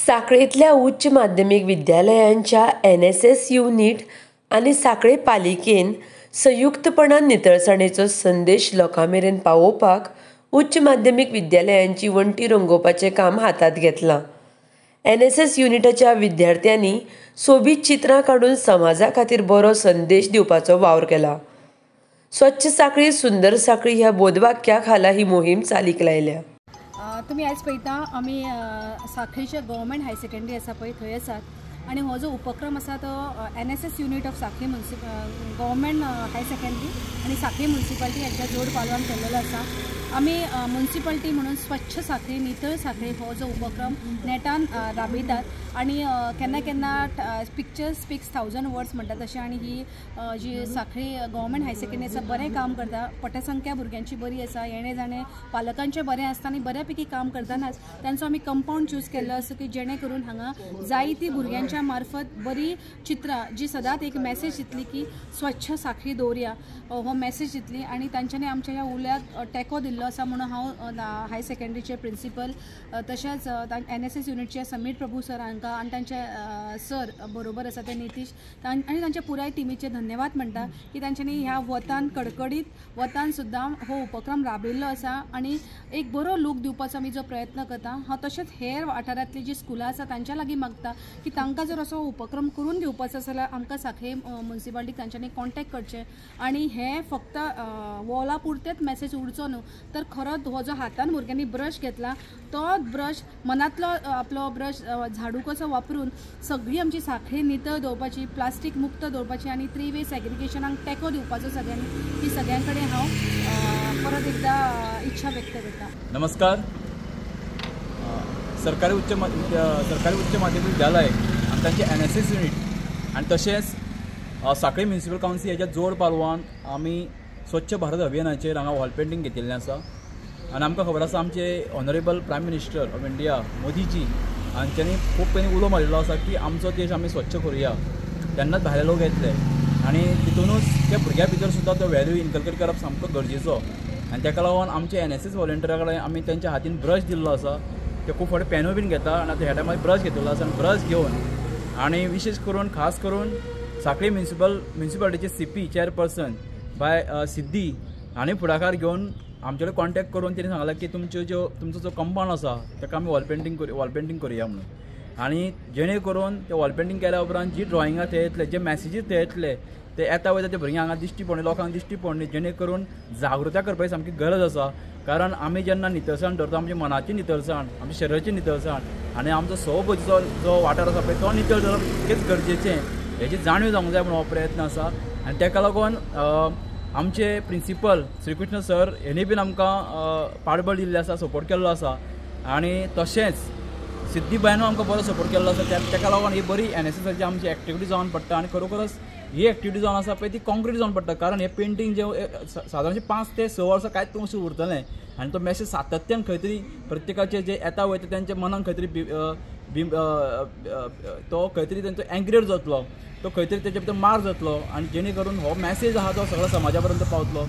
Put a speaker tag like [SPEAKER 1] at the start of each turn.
[SPEAKER 1] साखळेतल्या उच्च माध्यमिक विद्यालयांच्या NSS unit आणि साखळे पालिकेन संयुक्तपणान नितळसाणेचो संदेश लोकांमेरेन पावोवपाक उच्च माध्यमिक विद्यालयांची वण्टी रंगोवपाचें काम हातांत घेतलां। NSS युनिटाच्या विद्यार्थ्यांनी सोबीत चित्रां काडून समाजा खातीर बरो संदेश दिवपाचो वावर केला। स्वच्छ साखळी सुंदर साखळी ह्या बोधवाक्या खाला ही मोहीम चालीक लायल्या।
[SPEAKER 2] तुम्ही आज पळयता आमी साखळीचे गव्हर्मेंट हायर सेकंडरी आसा पळय थंय आसात आणि हो जो उपक्रम आसा तो NSS युनिट ऑफ साखळी गव्हर्मेंट हायर सेकंडरी आणि साखळी म्युनिसिपालिटी यांच्या जोड पालवान केल्लो आसा। आमी म्युनिसिपालिटी म्हणून स्वच्छ साखळी नितळ साखळी हो जो उपक्रम नेटान राबयतात आणि केन्ना केन्ना पिक्चर स्पीक्स 1000 वर्ड्स म्हणटा तशें आणि ही जी साखळी गव्हर्मेंट हायर सेकंडरी आसा बरें काम करता। पटसंख्या भुरग्यांची बरी आसा, येणे जाणे पालकांचें बरें आसता आनी बऱ्या पैकी काम करतानाच तांचो आमी कंपाऊंड चूज केल्लो आसा की जेणे करून हांगा जायती भुरग्यांच्या मार्फत बरी चित्रां जी सदांच एक मेसेज दितली की स्वच्छ साखळी दवरया हो मेसेज दितली आणि तांच्यांनी आमच्या ह्या उल्याक तेंको दिल्लो आसा म्हणून हांव हायर सेकंडरीचे प्रिंसिपल तशेंच NSS युनिटचे समीर प्रभू सर हांकां आनी तांचे सर बरोबर आसा ते नितीश आनी तांच्या पुराय टिमीचे धन्यवाद म्हणटा की तांच्यांनी ह्या वतान कडकडीत वतान सुद्दां हो उपक्रम राबयल्लो आसा आणि एक बरो लूक दिवपाचो आमी जो प्रयत्न करता। हांव तशेंच हेर वाठारांतली जी स्कुलां आसा तांच्या लागीं मागता की तांकां जर असो उपक्रम करून दिवपाचो आसा जाल्यार आमकां साखळे म्युनिसिपालिटीक तांच्यांनी कॉन्टॅक्ट करचें आणि हे फक्त वॉला पुरतेच मेसेज उडचो न्हू तर खरोच हो जो हातान भुरग्यांनी ब्रश घेतला तो ब्रश मनांतलो आपलो ब्रश झाडू कसो वापरून सगळी आमची साखळी नितळ दवरपाची, प्लास्टीक मुक्त दवरपाची आणि 3 वे सेग्रिगेशनाक तेंको दिवपाचो सगळ्यांनी ही सगळ्यां कडेन हांव परत एकदा इच्छा व्यक्त करता।
[SPEAKER 3] नमस्कार। सरकारी उच्च माध्यमिक विद्यालय आणि तांचे NSS युनिट आणि तशेंच साखळी म्युनिसिपल कावन्सिल हेच्या जोड पालवान आमी स्वच्छ भारत अभियानाचेर हांगा वॉल पेंटींग घेतिल्लें आसा आणि आमकां खबर आसा आमचे honourable prime minister of India Modiji हांच्यांनी खूब पयलीं उलो मारिल्लो आसा की आमचो देश आमी स्वच्छ करुया तेन्नाच भायले लोक येतले आणि तितूनच त्या भुरग्यां भितर सुद्दां तो वॅल्यू इनकल्केट करप सामको गरजेचो आणि ताका लागून आमचे NSS व्हॉलंटियरा कडेन आमी तेंच्या हातीन ब्रश दिल्लो आसा। ते खूब फावटी पेनूय बीन घेता आणि आता ह्या टायमार ब्रश घेतिल्लो आसा आणि ब्रश घेवन आणि विशेष करून खास करून साखळी म्युनिसिपालिटीचे CP चेअरपर्सन बाय सिद्धी हांणी फुडाकार घेवन आमचे कडेन कॉन्टॅक्ट करून तेणी सांगलां की तुमचो जो कंपाऊंड आसा ताका आमी वॉल पेंटींग करुया म्हणून आणि जेणे करून ते वॉल पेंटींग केल्या उपरांत जी ड्रॉइंगां थंय येतले जे मॅसेजीस थंय येतले ते येता वयता ते भुरग्यांक हांगा दिश्टी पडले लोकांक दिश्टी पडले जेणे करून जागृताय करपाची सामकी गरज आसा। कारण आमी जेन्ना नितळसाण धरता आमच्या मनाची नितळसाण आमच्या शरिराची नितळसाण आणि आमचो सवभोवतीचो जो वाठार आसा पळय तो नितळ धरप तितकेच गरजेचें हेची जाणीव जावंक जाय म्हणून हो प्रयत्न आसा आणि ताका लागून आमचे प्रिंसिपल श्रीकृष्ण सर हेणी बीन आमकां पाठबळ दिल्लें आसा, सपोर्ट केल्लो आसा आणि तशेंच सिद्धी बायनूय आमकां बरो सपोर्ट केल्लो आसा। ताका लागून ही बरी NSSची आमची एक्टिविटी जावन पडटा आणि खरोखरच ही एक्टिविटी जावन आसा पळय ती कॉन्क्रीट जावन पडटा कारण हे पेंटींग जे सादारणशे 5 ते 6 वर्सां कांयच अशें उरतलें आणि तो मेसेज सातत्यान खंय तरी प्रत्येकाचे जे येता वयता तेंच्या मनाक खंय तरी तो खंय तरी तेंचो एंग्रेड जातलो, तो खंय तरी तेच्या भितर मार जातलो आणि जेणे करून हो मेसेज आहा तो सगळ्या समाजा पर्यंत पावतलो।